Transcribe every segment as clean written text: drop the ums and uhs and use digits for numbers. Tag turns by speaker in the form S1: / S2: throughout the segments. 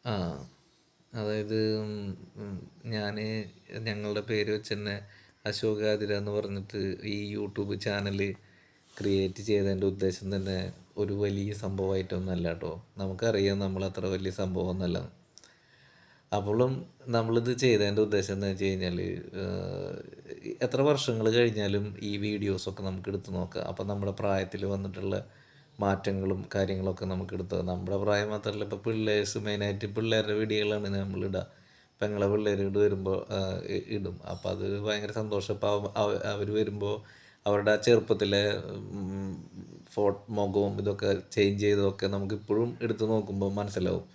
S1: ആ അതായത് ഞാൻ ഞങ്ങളുടെ പേര് വെച്ച് തന്നെ അശോക് ആതിര എന്ന് പറഞ്ഞിട്ട് ഈ യൂട്യൂബ് ചാനൽ ക്രിയേറ്റ് ചെയ്തതിൻ്റെ ഉദ്ദേശം തന്നെ ഒരു വലിയ സംഭവമായിട്ടൊന്നല്ല കേട്ടോ. നമുക്കറിയാം നമ്മൾ അത്ര വലിയ സംഭവമൊന്നുമല്ല. അപ്പോഴും നമ്മളിത് ചെയ്തതിൻ്റെ ഉദ്ദേശം എന്താ വെച്ച് കഴിഞ്ഞാൽ, എത്ര വർഷങ്ങൾ കഴിഞ്ഞാലും ഈ വീഡിയോസൊക്കെ നമുക്ക് എടുത്ത് നോക്കാം. അപ്പം നമ്മുടെ പ്രായത്തിൽ വന്നിട്ടുള്ള മാറ്റങ്ങളും കാര്യങ്ങളൊക്കെ നമുക്ക് എടുത്ത്, നമ്മുടെ പ്രായം മാത്രമല്ല, ഇപ്പോൾ പിള്ളേഴ്സ് മെയിനായിട്ട് പിള്ളേരുടെ വീഡിയോകളാണ് നമ്മളിടുക. പെങ്ങളെ പിള്ളേർ ഇങ്ങോട്ട് വരുമ്പോൾ ഇടും. അപ്പോൾ അത് ഭയങ്കര സന്തോഷം. ഇപ്പോൾ അവർ വരുമ്പോൾ അവരുടെ ആ ചെറുപ്പത്തിലെ മുഖവും ഇതൊക്കെ ചേഞ്ച് ചെയ്തതൊക്കെ നമുക്കിപ്പോഴും എടുത്ത് നോക്കുമ്പോൾ മനസ്സിലാവും.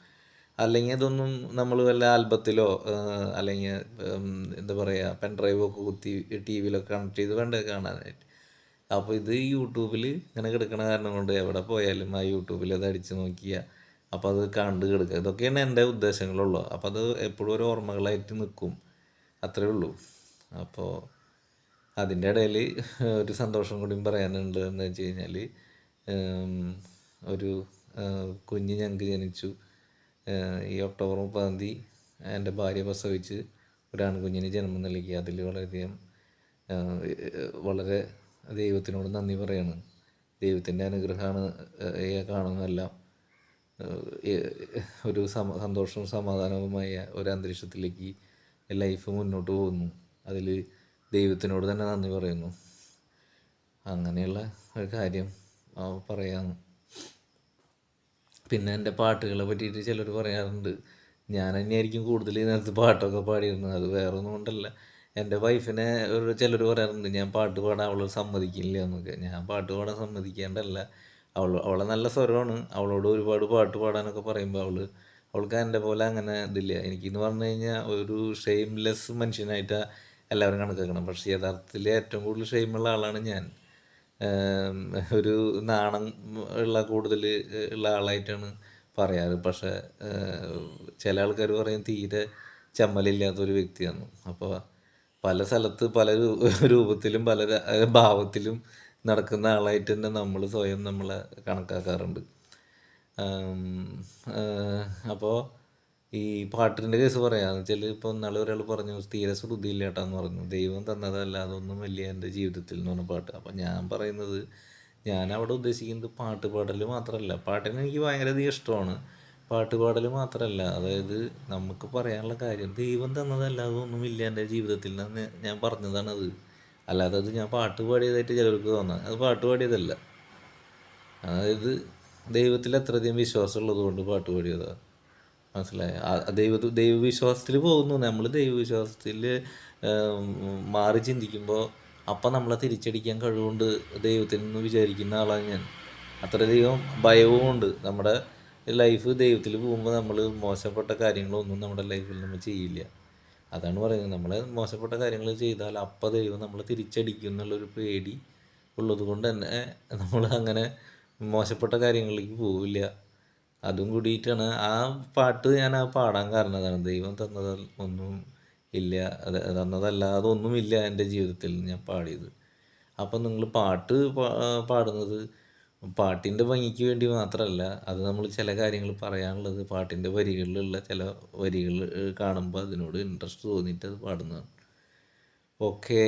S1: അല്ലെങ്കിൽ ഇതൊന്നും നമ്മൾ വല്ല ആൽബത്തിലോ അല്ലെങ്കിൽ എന്താ പറയുക പെൻ ഡ്രൈവൊക്കെ കുത്തി ടി വിയിലൊക്കെ കണക്ട് ചെയ്ത് വേണ്ടേ കാണാനായിട്ട്. അപ്പോൾ ഇത് യൂട്യൂബിൽ ഇങ്ങനെ കിടക്കണ കാരണം കൊണ്ട് എവിടെ പോയാലും ആ യൂട്യൂബിൽ അത് അടിച്ച് നോക്കിയാൽ അപ്പോൾ അത് കണ്ട് കിടക്കുക. ഇതൊക്കെയാണ് എൻ്റെ ഉദ്ദേശങ്ങളുള്ളൂ. അപ്പോൾ അത് എപ്പോഴും ഒരു ഓർമ്മകളായിട്ട് നിൽക്കും, അത്രേ ഉള്ളൂ. അപ്പോൾ അതിൻ്റെ ഇടയിൽ ഒരു സന്തോഷം കൂടിയും പറയാനുണ്ട്. എന്ന് വെച്ച് കഴിഞ്ഞാൽ ഒരു കുഞ്ഞ് ഞങ്ങൾക്ക് ജനിച്ചു. ഈ ഒക്ടോബർ 30 എൻ്റെ ഭാര്യ പ്രസവിച്ച് ഒരു ആൺകുഞ്ഞിന് ജന്മം നൽകി. അതിൽ വളരെയധികം വളരെ ദൈവത്തിനോട് നന്ദി പറയാണ്. ദൈവത്തിൻ്റെ അനുഗ്രഹമാണ് കാണുന്നതെല്ലാം. ഒരു സന്തോഷവും സമാധാനവുമായ ഒരു അന്തരീക്ഷത്തിലേക്ക് ലൈഫ് മുന്നോട്ട് പോകുന്നു. അതിൽ ദൈവത്തിനോട് തന്നെ നന്ദി പറയുന്നു. അങ്ങനെയുള്ള ഒരു കാര്യം പറയാമെന്ന്. പിന്നെ എൻ്റെ പാട്ടുകളെ പറ്റിയിട്ട് ചിലർ പറയാറുണ്ട് ഞാൻ തന്നെയായിരിക്കും കൂടുതൽ ഇതിനകത്ത് പാട്ടൊക്കെ പാടിയിരുന്നത്. അത് വേറെ ഒന്നും കൊണ്ടല്ല. എൻ്റെ വൈഫിനെ ചിലർ പറയാറുണ്ട് ഞാൻ പാട്ട് പാടാൻ അവൾ സമ്മതിക്കില്ല എന്നൊക്കെ. ഞാൻ പാട്ട് പാടാൻ സമ്മതിക്കേണ്ടല്ല. അവളെ നല്ല സ്വരമാണ്. അവളോട് ഒരുപാട് പാട്ട് പാടാനൊക്കെ പറയുമ്പോൾ അവൾക്ക് എൻ്റെ പോലെ അങ്ങനെ ഇതില്ല. എനിക്കെന്ന് പറഞ്ഞു കഴിഞ്ഞാൽ ഒരു ഷെയിംലെസ് മനുഷ്യനായിട്ടാണ് എല്ലാവരും കണക്കാക്കണം. പക്ഷേ യഥാർത്ഥത്തിൽ ഏറ്റവും കൂടുതൽ ഷെയിമുള്ള ആളാണ് ഞാൻ. ഒരു നാണം കൂടുതൽ ഉള്ള ആളായിട്ടാണ് പറയാറ്. പക്ഷേ ചില ആൾക്കാർ പറയും തീരെ ചമ്മലില്ലാത്തൊരു വ്യക്തിയാണ്. അപ്പോൾ പല സ്ഥലത്ത് പല രൂപത്തിലും പല ഭാവത്തിലും നടക്കുന്ന ആളായിട്ട് തന്നെ നമ്മൾ സ്വയം നമ്മളെ കണക്കാക്കാറുണ്ട്. അപ്പോൾ ഈ പാട്ടിൻ്റെ കേസ് പറയാമെന്ന് വെച്ചാൽ, ഇപ്പോൾ ഇന്നാൾ ഒരാൾ പറഞ്ഞു തീരെ ശ്രുതിയില്ല ഏട്ടാന്ന് പറഞ്ഞു. ദൈവം തന്നതല്ല അതൊന്നും വലിയ എൻ്റെ ജീവിതത്തിൽ എന്ന് പറഞ്ഞ പാട്ട്. അപ്പോൾ ഞാൻ പറയുന്നത്, ഞാൻ അവിടെ ഉദ്ദേശിക്കുന്നത് പാട്ട് പാടൽ മാത്രമല്ല. പാട്ടിന് എനിക്ക് ഭയങ്കരധികം ഇഷ്ടമാണ്. പാട്ട് പാടൽ മാത്രമല്ല, അതായത് നമുക്ക് പറയാനുള്ള കാര്യം ദൈവം തന്നതല്ല അതൊന്നും ഇല്ല എൻ്റെ ജീവിതത്തിൽ നിന്ന് ഞാൻ പറഞ്ഞതാണത്. അല്ലാതെ അത് ഞാൻ പാട്ട് പാടിയതായിട്ട് ചിലർക്ക് തോന്നാം. അത് പാട്ട് പാടിയതല്ല. അതായത് ദൈവത്തിൽ അത്രയധികം വിശ്വാസമുള്ളത് കൊണ്ട് പാട്ട് പാടിയതാണ്. മനസ്സിലായ? ദൈവവിശ്വാസത്തിൽ പോകുന്നു നമ്മൾ. ദൈവവിശ്വാസത്തിൽ മാറി ചിന്തിക്കുമ്പോൾ അപ്പം നമ്മളെ തിരിച്ചടിക്കാൻ കഴിവുകൊണ്ട് ദൈവത്തിൽ നിന്ന് വിചാരിക്കുന്ന ആളാണ് ഞാൻ. അത്രയധികം ഭയവും ഉണ്ട്. നമ്മുടെ ലൈഫ് ദൈവത്തിൽ പോകുമ്പോൾ നമ്മൾ മോശപ്പെട്ട കാര്യങ്ങളൊന്നും നമ്മുടെ ലൈഫിൽ നമ്മൾ ചെയ്യില്ല. അതാണ് പറയുന്നത്. നമ്മൾ മോശപ്പെട്ട കാര്യങ്ങൾ ചെയ്താൽ അപ്പം ദൈവം നമ്മളെ തിരിച്ചടിക്കും എന്നുള്ളൊരു പേടി ഉള്ളത് കൊണ്ട് തന്നെ നമ്മൾ അങ്ങനെ മോശപ്പെട്ട കാര്യങ്ങളിലേക്ക് പോവില്ല. അതും കൂടിയിട്ടാണ് ആ പാട്ട് ഞാൻ പാടാൻ കാരണം. അതാണ് ദൈവം തന്നത് ഒന്നും ഇല്ല, തന്നതല്ലാതെ ഒന്നുമില്ല എൻ്റെ ജീവിതത്തിൽ ഞാൻ പാടിയത്. അപ്പം നിങ്ങൾ പാട്ട് പാടുന്നത് പാട്ടിൻ്റെ ഭംഗിക്ക് വേണ്ടി മാത്രമല്ല. അത് നമ്മൾ ചില കാര്യങ്ങൾ പറയാനുള്ളത് പാട്ടിൻ്റെ വരികളിലുള്ള ചില വരികൾ കാണുമ്പോൾ അതിനോട് ഇൻട്രസ്റ്റ് തോന്നിയിട്ട് അത് പാടുന്നതാണ്. ഓക്കേ.